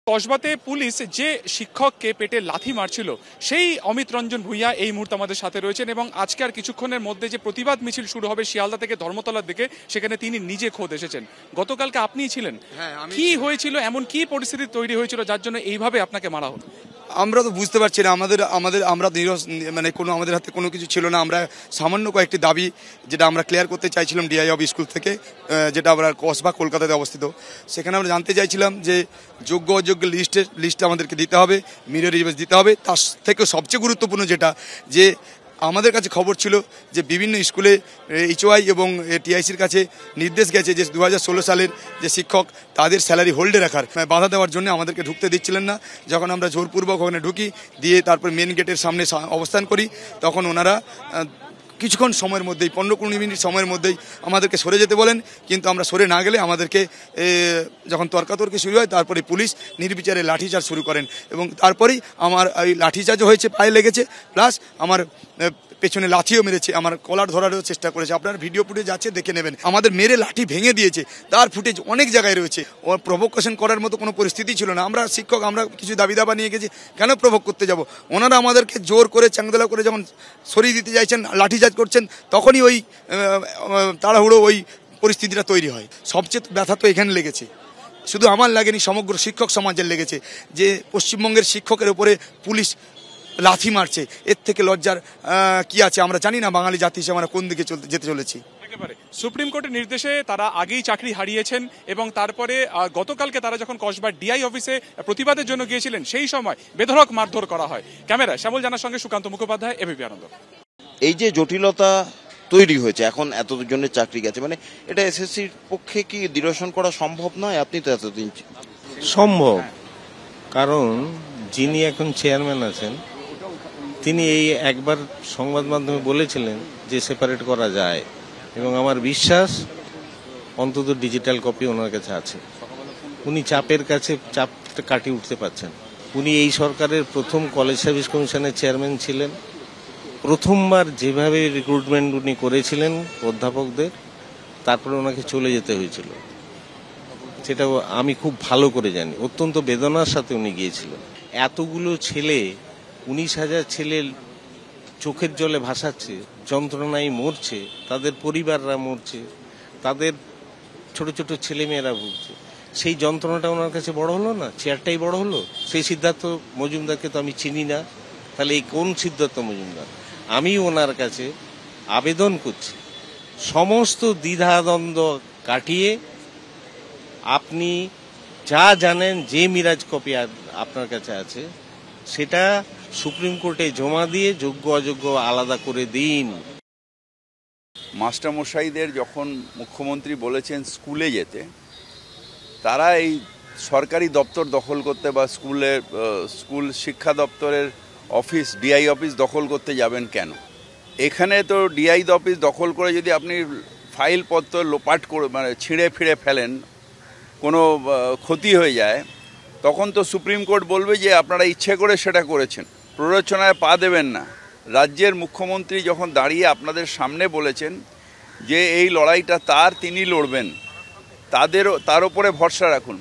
কসবাতে police যে শিক্ষককে পেটে লাথি মারছিল সেই অমিত রঞ্জন ভূঁইয়া এই মুহূর্তে আমাদের সাথে রয়েছেন এবং আজকে আর কিছুক্ষণের মধ্যে যে প্রতিবাদ মিছিল শুরু হবে শিয়ালদা থেকে ধর্মতলার দিকে, সেখানে তিনি নিজে খোদ এসেছেন। গতকালকে আপনিই ছিলেন, কি হয়েছিল, এমন কি পরিস্থিতি তৈরি হয়েছিল যার জন্য এইভাবে আপনাকে মারা হলো? আমরা তো বুঝতে পারছি না, আমরা মানে আমাদের হাতে কোনো কিছু ছিল না। আমরা সামান্য কয়েকটি দাবি যেটা আমরা ক্লিয়ার করতে চাইছিলাম ডিআই অফ স্কুল থেকে, যেটা আমরা কসবা কলকাতাতে অবস্থিত। সেখানে আমরা জানতে চাইছিলাম যে যোগ্য অযোগ্য লিস্ট আমাদেরকে দিতে হবে, মিরর ইমেজ দিতে হবে। তার থেকেও সবচেয়ে গুরুত্বপূর্ণ যেটা, যে আমাদের কাছে খবর ছিল যে বিভিন্ন স্কুলে এইচওআই এবং টিআইসির কাছে নির্দেশ গেছে যে 2016 সালের যে শিক্ষক তাদের স্যালারি হোল্ডে রাখার, বাধা দেওয়ার জন্য আমাদেরকে ঢুকতে দিচ্ছিলেন না। যখন আমরা জোরপূর্বক ওখানে ঢুকি, দিয়ে তারপর মেন গেটের সামনে অবস্থান করি, তখন ওনারা কিছুক্ষণ সময়ের মধ্যেই 15-20 মিনিট সময়ের মধ্যেই আমাদেরকে সরে যেতে বলেন। কিন্তু আমরা সরে না গেলে আমাদেরকে যখন তর্কাতর্কি শুরু হয়, তারপরে পুলিশ নির্বিচারে লাঠিচার্জ শুরু করেন এবং তারপরেই আমার ওই লাঠিচার্জও হয়েছে, পায়ে লেগেছে, প্লাস আমার পেছনে লাঠিও মেরেছে, আমার কলার ধরারও চেষ্টা করেছে। আপনার ভিডিও ফুটেজ আছে, দেখে নেবেন। আমাদের মেরে লাঠি ভেঙে দিয়েছে, তার ফুটেজ অনেক জায়গায় রয়েছে। ও প্রভোকেশন করার মতো কোনো পরিস্থিতি ছিল না। আমরা শিক্ষক, আমরা কিছু দাবি দাবা নিয়ে গেছি, কেন প্রভোগ করতে যাব? ওনারা আমাদেরকে জোর করে চ্যাংদোলা করে যখন সরিয়ে দিতে চাইছেন, লাঠিচার্জ করছেন, তখনই ওই তাড়াহুড়ো ওই পরিস্থিতিটা তৈরি হয়। সবচেয়ে ব্যথা তো এখানে লেগেছে, শুধু আমার লাগেনি, সমগ্র শিক্ষক সমাজের লেগেছে যে পশ্চিমবঙ্গের শিক্ষকের উপরে পুলিশ লাথি মারছে। এর থেকে লজ্জার কি আছে? আমরা জানি না বাঙালি জাতি হিসেবে আমরা কোন দিকে যেতে চলেছি। একেবারে সুপ্রিম কোর্টের নির্দেশে তারা আগেই চাকরি হারিয়েছেন এবং তারপরে গতকালকে তারা যখন কসবার ডিআই অফিসে প্রতিবাদের জন্য গিয়েছিলেন, সেই সময় বেধড়ক মারধর করা হয়। ক্যামেরা শ্যামল জানার সঙ্গে সুকান্ত মুখোপাধ্যায়, এবিপি আনন্দ। এই যে জটিলতা তৈরি হয়েছে, এখন এতজনের চাকরি গেছে, মানে এটা এসএসসির পক্ষে কি নিরসন করা সম্ভব নয়? আপনি তো এতদিন সম্ভব, কারণ যিনি এখন চেয়ারম্যান আছেন তিনি এই একবার সংবাদ মাধ্যমে বলেছিলেন যে সেপারেট করা যায়, এবং আমার বিশ্বাস অন্তত ডিজিটাল কপি ওনার কাছে আছে। উনি চাপের কাছে চাপটা কাটিয়ে উঠতে পারছেন। উনি এই সরকারের প্রথম কলেজ সার্ভিস কমিশনের চেয়ারম্যান ছিলেন। প্রথমবার যেভাবে রিক্রুটমেন্ট উনি করেছিলেন অধ্যাপকদের, তারপরে ওনাকে চলে যেতে হয়েছিল, সেটা আমি খুব ভালো করে জানি। অত্যন্ত বেদনার সাথে উনি গিয়েছিলেন। এতগুলো ছেলে, 19,000 ছেলে চোখের জলে ভাসাচ্ছে, যন্ত্রণায় মরছে, তাদের পরিবাররা মরছে, তাদের ছোট ছোট ছেলেমেয়েরা ভুগছে। সেই যন্ত্রণাটা ওনার কাছে বড় হলো না? চেয়ারটাই বড় হলো? সেই সিদ্ধার্থ মজুমদারকে তো আমি চিনি না, তাহলে এই কোন সিদ্ধার্থ মজুমদার? আমি ওনার কাছে আবেদন করছি, সমস্ত দ্বিধাদ্বন্দ্ব কাটিয়ে আপনি যা জানেন, যে মিরাজ কপি আপনার কাছে আছে, সেটা সুপ্রিম কোর্টে জমা দিয়ে যোগ্য অযোগ্য আলাদা করে দিন। মাস্টারমশাইদের যখন মুখ্যমন্ত্রী বলেছেন স্কুলে যেতে, তারা এই সরকারি দপ্তর দখল করতে বা স্কুল শিক্ষা দপ্তরের অফিস, ডিআই অফিস দখল করতে যাবেন কেন? এখানে তো ডিআই অফিস দখল করে যদি আপনি ফাইলপত্র লোপাট করে, মানে ছিঁড়ে ফিরে ফেলেন, কোনো ক্ষতি হয়ে যায়, তখন তো সুপ্রিম কোর্ট বলবে যে আপনারা ইচ্ছে করে সেটা করেছেন, প্ররোচনায় পা দেবেন না। রাজ্যের মুখ্যমন্ত্রী যখন দাঁড়িয়ে আপনাদের সামনে বলেছেন যে এই লড়াইটা তিনি লড়বেন, তার উপরে ভরসা রাখুন।